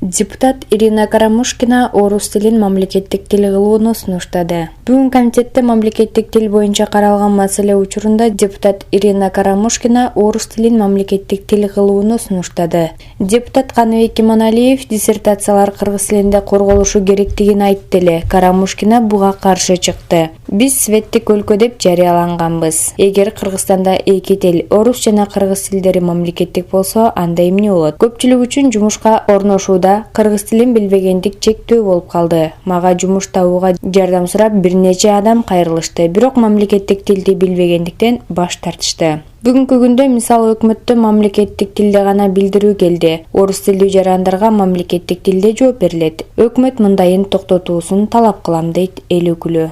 Депутат Ирина Карамушкина орус тилин мамлекеттик тил кылууну сунуштады. Бүгүн комитетте мамлекеттик тил боюнча каралган маселе учурунда депутат Ирина Карамушкина орус тилин мамлекеттик тил кылууну сунуштады. Депутат Каныбек Иманалиев диссертациялар кыргыз тилинде корголушу керектигин айтты эле. Карамушкина буга каршы чыкты. Биз светтик өлкө деп жарыяланганбыз. Эгер Кыргызстанда эки тил, орус жана кыргыз тилдери мамлекеттик болсо, анда эмне болот? Көпчүлүк үчүн жумушка орношууда кыргыз тилин билбегендик чектөө болуп калды. Мага жумуш табууга жардам сурап бир нече адам кайрылышты, бирок мамлекеттик тилди билбегендиктен баш тартышты. Бүгүнкү күндө мисалы өкмөттө мамлекеттик тилде гана билдирүү келди. Орус тилдүү жарандарга мамлекеттик тилде жооп берилет. Өкмөт мындайын токтотуусун талап кылам дейт эл өкүлү.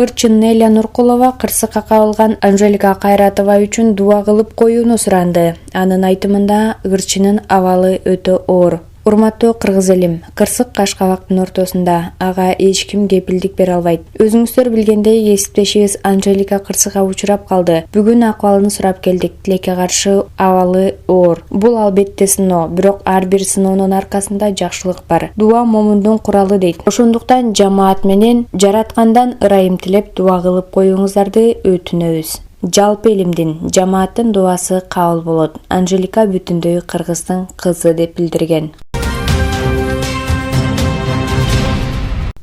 Ырчын Неля Нуркулова кырсыкка кабылган Анжелика Кайратова үчүн дуа кылып коюуну суранды. Анын айтымында ырчынын абалы өтө оор. Урматтуу кыргыз элим, кырсык Кашкабактын ортосунда, ага эч ким кепилдик бере албайт. Өзүңүздөр билгендей, кесиптешибиз Анжелика кырсыкка учурап калды. Бүгүн акыбалын сурап келдик. Тилекке каршы абалы оор. Бул албетте сыноо, бирок ар бир сыноонун аркасында жакшылык бар. Дуа момундун куралы дейт. Ошондуктан жамаат менен жараткандан ырайым тилеп дуа кылып коюңуздарды өтүнөбүз. Жалпы элимдин, жамааттын дуасы кабыл болот. Анжелика бүтүндөй кыргыздын кызы деп билдирген.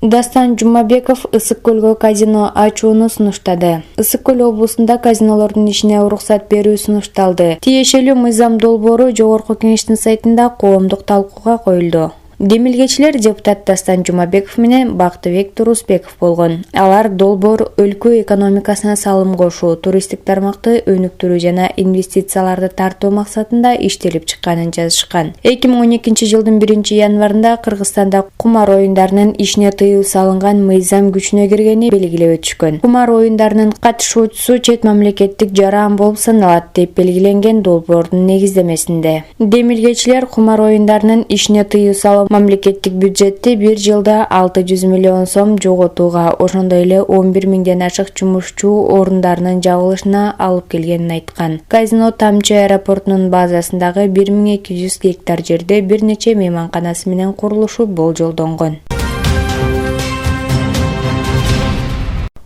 Дастан Жумабеков Ысык көлгө казино ачууну сунуштады. Ысык көл облусунда казинолордун ишине уруксат берүү сунушталды. Тиешелүү мыйзам долбоору Жогорку Кеңештин сайтында коомдук талкууга коюлду. Демилгечилер депутат Дастан Жумабеков менен Бактыбек Турусбеков болгон. Алар долбоор өлкө экономикасына салым кошуу, туристтик тармакты өнүктүрүү жана инвестицияларды тартуу максатында иштелип чыкканын жазышкан. 2012 жылдын 1-январында Кыргызстанда кумар оюндарынын ишине тыюу салынган мыйзам күчүнө киргени белгилеп өтүшкөн. Кумар оюндарынын катышуучусу чет мамлекеттик жаран болуп саналат деп белгиленген долбоордун негиздемесинде. Демилгечилер кумар оюндарынын ишине тыюу салым мамлекеттик бюджетти бир жылда 600 миллион сом жоготууга, ошондой эле 11 миңден ашык жумушчу орундарынын жабылышына алып келгенин айткан. Казино Тамчы аэропортунун базасындагы 1200 гектар жерде бир нече мейманканасы менен курулушу болжолдонгон.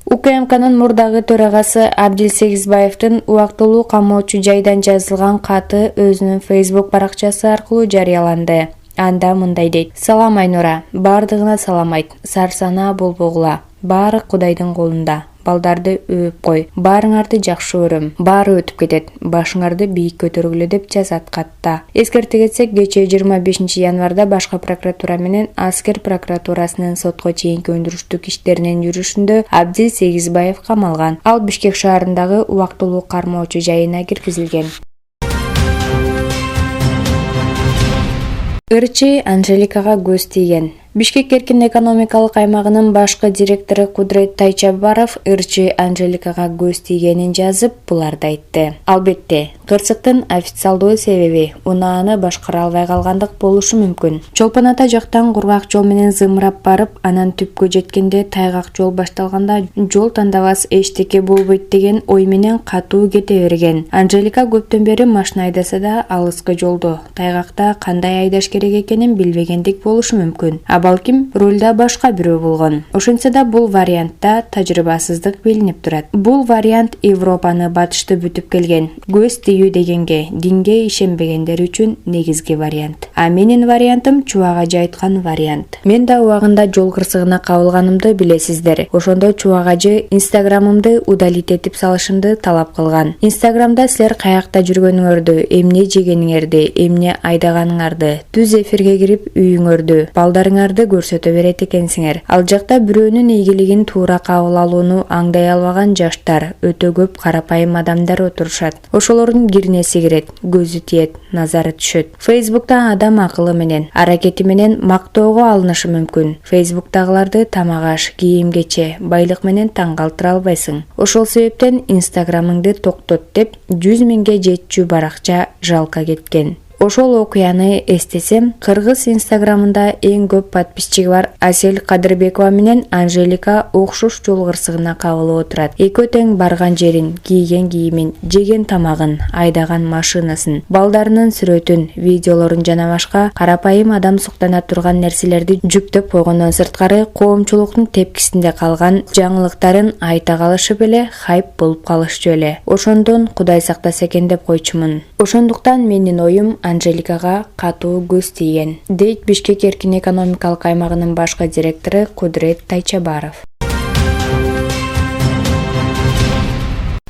УКМКнын мурдагы төрагасы Абдил Сегизбаевдин убактылуу камоочу жайдан жазылган каты өзүнүн Facebook баракчасы аркылуу жарыяланды. Анда мындай дейт: "Салам Айнура, бардыгына салам айт. Сарсана болбогула. Баары Кудайдын колунда. Балдарды өп кой. Баарыңарды жакшы көрөм. Баары өтүп кетет. Башыңарды бийик көтөргүлө" деп жазат катта. Эскерте кетсек, кечээ 25 январда башкы прокуратура менен аскер прокуратурасынын сотко чейинки өндүрүштүк иштеринин жүрүшүндө Абдил Сегизбаев камалган. Ал Бишкек шаарындагы убактылуу кармоочу жайына киргизилген. Ырчы Анжеликага көз тийген. Бишкек эркин экономикалык аймагынын башкы директору Кудрет Тайчабаров Ырчы Анжеликага көз тийгенин жазып, буларды айтты. Албетте, кырсыктын официалдуу себеби унааны башкара албай калгандык болушу мүмкүн. Чолпон Ата жактан кургак жол менен зымырап барып, анан түпкө жеткенде тайгак жол башталганда жол тандабас эчтеке болбойт деген ой менен катуу кете берген. Анжелика көптөн бери машина айдаса да алыскы жолду, тайгакта кандай айдаш керек экенин билбегендик болушу мүмкүн. Балким рулда башка бирөө болгон. Ошентсе да бул вариантта тажрыйбасыздык билинип турат. Бул вариант Европаны батышты бүтүп келген. Көз тийүү дегенге динге ишенбегендер үчүн негизги вариант. А менин вариантым Чубагажы айткан вариант. Мен да убагында жол кырсыгына кабылганымды билесиздер. Ошондо Чубагажы Инстаграмымды удалить этип салышымды талап кылган. Инстаграмда силер каякта жүргөнүңөрдү, эмне жегениңерди, эмне айдаганыңарды, түз эфирге кирип үйүңөрдү, балдарыңарды көрсөтө берет экенсиңер. Ал жакта бирөөнүн ийгилигин туура кабыл алууну аңдай албаган жаштар, өтө көп карапайым адамдар отурушат. Ошолордун кирнеси кирет, көзү тиет, назары түшөт. Фейсбукта адам акылы менен, аракети менен мактоого алынышы мүмкүн. Фейсбуктагыларды тамак аш, кийим кече, байлык менен таң калтыра албайсың. Ошол себептен Инстаграмыңды токтот деп 100 миңге жетчү баракча жалка кеткен. Ошол окуяны эстесем, кыргыз инстаграмында эң көп подписчиги бар Асель Кадырбекова менен Анжелика окшош жол кырсыгына кабылып отурат. Экөө тең барган жерин, кийген кийимин, жеген тамагын, айдаган машинасын, балдарынын сүрөтүн, видеолорун жана башка карапайым адам суктана турган нерселерди жүктөп койгондон сырткары коомчулуктун тепкисинде калган жаңылыктарын айта калышып эле хайп болуп калышчу эле. Ошондон Кудай сактаса экен деп койчумун. Ошондуктан менин оюм Анжеликага катуу көз тийген, дейт Бишкек эркин экономикалык аймагынын башкы директору Кудрет Тайчабаров.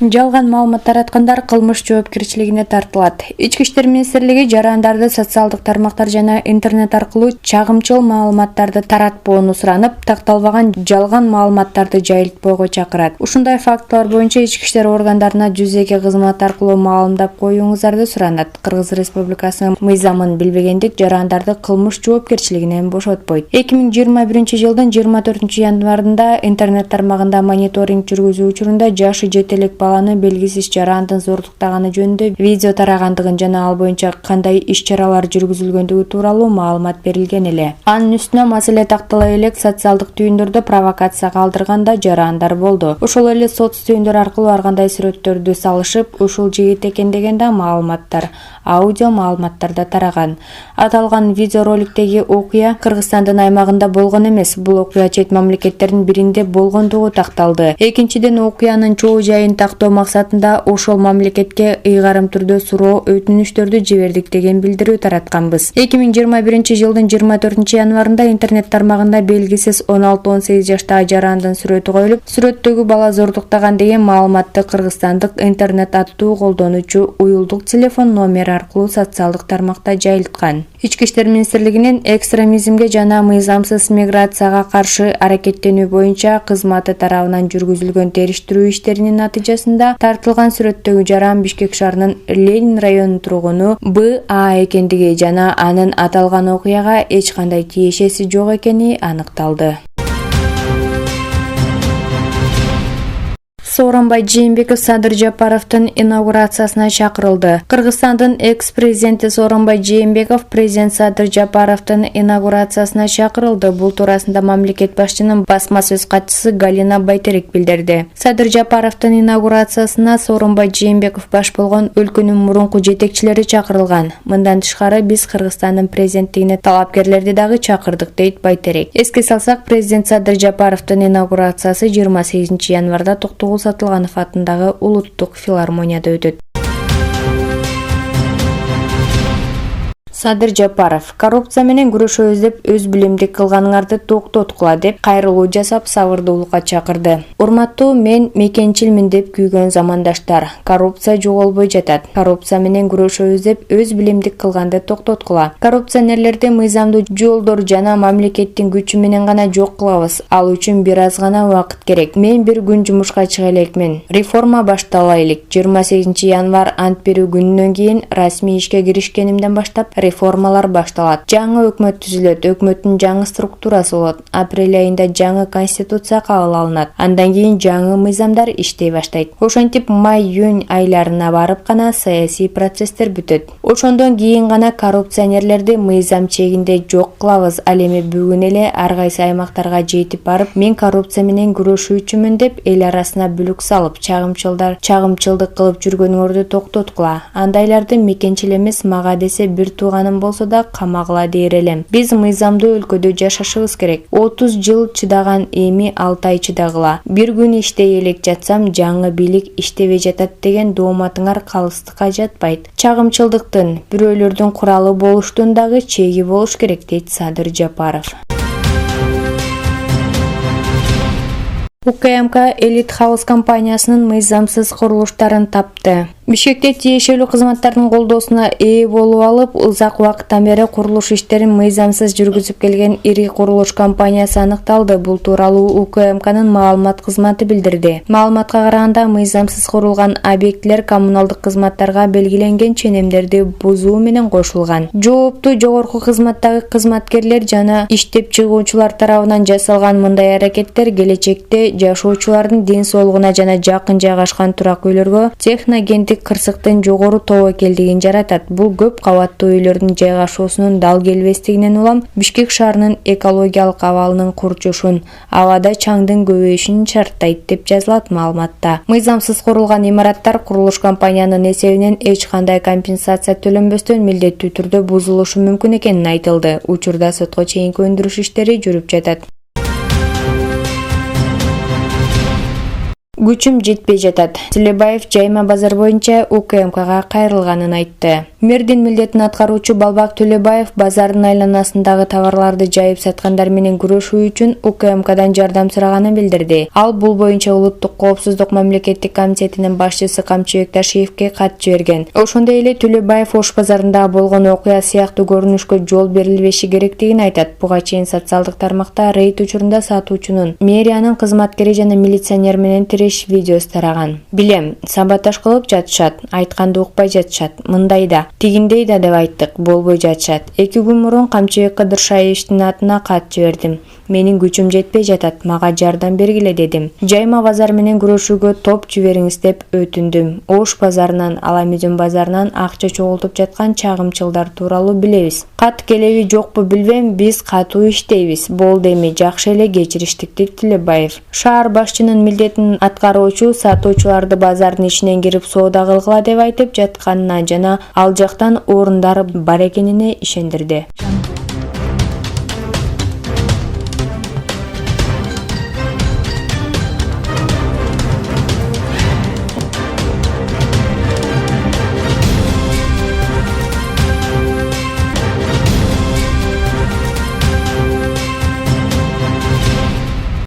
Жалган маалымат тараткандар кылмыш жоопкерчилигине тартылат. Ички иштер министрлиги жарандарды социалдык тармактар жана интернет аркылуу чагымчыл маалыматтарды таратпоону суранып, такталбаган жалган маалыматтарды жайылтпоого чакырат. Ушундай фактылар боюнча ички иштер органдарына 102 кызмат аркылуу маалымдап коюңуздарды суранат. Кыргыз Республикасынын мыйзамын билбегендик жарандарды кылмыш жоопкерчилигинен бошотпойт. 2021-жылдын 24 январында интернет тармагында мониторинг жүргүзүү учурунда жашы жете элек баланы белгисиз жарандын зордуктаганы жөнүндө видео тарагандыгын жана ал боюнча кандай иш-чаралар жүргүзүлгөндүгү тууралуу маалымат берилген эле. Анын үстүнө маселе тактала элек социалдык түйүндөрдө провокация калтырганда жарандар болду. Ошол эле соц түйүндөр аркылуу ар кандай сүрөттөрдү салышып, ушул жигит экен деген да маалыматтар, аудио маалыматтар да тараган. Аталган видеороликтеги окуя Кыргызстандын аймагында болгон эмес, бул окуя чет мамлекеттердин биринде болгондугу такталды. Экинчиден, окуянын чоо жайын тактоо максатында ошол мамлекетке ыйгарым түрдө суроо өтүнүчтөрдү жибердик деген билдирүү таратканбыз. 2021-жылдын 24 январында интернет тармагында белгисиз 16-18 жаштагы жарандын сүрөтү коюлуп, сүрөттөгү бала зордуктаган деген маалыматты кыргызстандык интернет аттуу колдонуучу уюлдук телефон номери аркылуу социалдык тармакта жайылткан. Ички иштер министрлигинин экстремизмге жана мыйзамсыз миграцияга каршы аракеттенүү боюнча кызматы тарабынан жүргүзүлгөн териштирүү иштеринин натыйжасында тартылган сүрөттөгү жаран Бишкек шаарынын Ленин районунун тургуну Б.А. экендиги жана анын аталган окуяга эч кандай тиешеси жок экени аныкталды. Сооронбай Жээнбеков Садыр Жапаровдун инаугурациясына чакырылды. Кыргызстандын экс-президенти Сооронбай Жээнбеков президент Садыр Жапаровдун инаугурациясына чакырылды. Бул туурасында мамлекет башчынын басма сөз катчысы Галина Байтерек билдирди. Садыр Жапаровдун инаугурациясына Сооронбай Жээнбеков баш болгон өлкөнүн мурунку жетекчилери чакырылган. Мындан тышкары биз Кыргызстандын президенттигине талапкерлерди дагы чакырдык, дейт Байтерек. Эске салсак, президент Садыр Жапаровдун инаугурациясы 28 январда Токтогул Сатылганов атындагы улуттук филармонияда өтөт. Садыр Жапаров: коррупция менен күрөшөбүз деп өз билимдик кылганыңарды токтоткула деп кайрылуу жасап сабырдуулукка чакырды. Урматтуу мен мекенчилмин деп күйгөн замандаштар, коррупция жоголбой жатат. Коррупция менен күрөшөбүз деп өз билимдик кылганды токтоткула. Коррупционерлерди мыйзамдуу жолдор жана мамлекеттин күчү менен гана жок кылабыз. Ал үчүн бир аз гана убакыт керек. Мен бир күн жумушка чыга элекмин. Реформа баштала элек. 28 январ ант берүү күнүнөн кийин расмий ишке киришкенимден баштап реформалар башталат. Жаңы өкмөт түзүлөт, өкмөттүн жаңы структурасы болот. Апрель айында жаңы конституция кабыл алынат. Андан кийин жаңы мыйзамдар иштей баштайт. Ошентип май-июнь айларына барып гана саясий процесстер бүтөт. Ошондон кийин гана коррупционерлерди мыйзам чегинде жок кылабыз. Ал эми бүгүн эле ар кайсы аймактарга жетип барып, мен коррупция менен күрөшүүчүмүн деп эл арасына бүлүк салып, чагымчылдык кылып жүргөнүңөрдү токтоткула. Андайларды мекенчил эмес, мага десе бир тууганым болсо да камагыла дер элем. Биз мыйзамдуу өлкөдө жашашыбыз керек. 30 жыл чыдаган эми 6 ай чыдагыла. Бир күн иштей элек жатсам, жаңы бийлик иштебей жатат деген дооматыңар калыстыкка жатпайт. Чагымчылдыктын, бирөөлөрдүн куралы болуштун дагы чеги болуш керек, дейт Садыр Жапаров. УКМК Элит Хаус компаниясынын мыйзамсыз курулуштарын тапты. Бишкекте тиешелүү кызматтардын колдоосуна ээ болуп алып, узак убакыттан бери курулуш иштерин мыйзамсыз жүргүзүп келген ири курулуш компаниясы аныкталды. Бул тууралуу УКМКнын маалымат кызматы билдирди. Маалыматка караганда, мыйзамсыз курулган объектилер коммуналдык кызматтарга белгиленген ченемдерди бузуу менен кошулган. Жооптуу жогорку кызматтагы кызматкерлер жана иштеп чыгуучулар тарабынан жасалган мындай аракеттер келечекте жашоочулардын ден соолугуна жана жакын жайгашкан турак үйлөргө техногендик биттик кырсыктын жогору тобокелдигин жаратат. Бул көп кабаттуу үйлөрдүн жайгашуусунун дал келбестигинен улам Бишкек шаарынын экологиялык абалынын курчушун, абада чаңдын көбөйүшүн шарттайт деп жазылат маалыматта. Мыйзамсыз курулган имараттар курулуш компаниянын эсебинен эч кандай компенсация төлөнбөстөн милдеттүү түрдө бузулушу мүмкүн экени айтылды. Учурда сотко чейинки өндүрүш иштери жүрүп жатат. Күчүм жетпей жатат. Тилебаев Жайма базар боюнча УКМКга кайрылганын айтты. Мэрдин милдетин аткаруучу Балбак Төлөбаев базардын айланасындагы товарларды жайып саткандар менен күрөшүү үчүн УКМКдан жардам сураганын билдирди. Ал бул боюнча Улуттук коопсуздук мамлекеттик комитетинин башчысы Камчыбек Ташиевке кат жиберген. Ошондой эле Төлөбаев Ош базарында болгон окуя сыяктуу көрүнүшкө жол берилбеши керектигин айтат. Буга чейин социалдык тармакта рейд учурунда сатуучунун мэриянын кызматкери жана милиционер менен видеосу тараган. Билем, саботаж кылып жатышат, айтканды укпай жатышат, мындай да, тигиндей да деп айттык, болбой жатышат. 2 күн мурун Камчыбек Кыдыршаевичтин атына кат жибердим. Менин күчүм жетпей жатат, мага жардам бергиле дедим. Жайма базар менен күрөшүүгө топ жибериңиз деп өтүндүм. Ош базарынан, Аламүзүн базарынан акча чогултуп жаткан чагымчылдар тууралуу билебиз. Кат келеби жокпу билбейм, биз катуу иштейбиз. Болду эми, жакшы эле кечириштик дейт Тилебаев. Шаар башчынын милдетин аткаруучу сатуучуларды базардын ичинен кирип соода кылгыла деп айтып жатканына жана ал жактан орундар бар экенине ишендирди.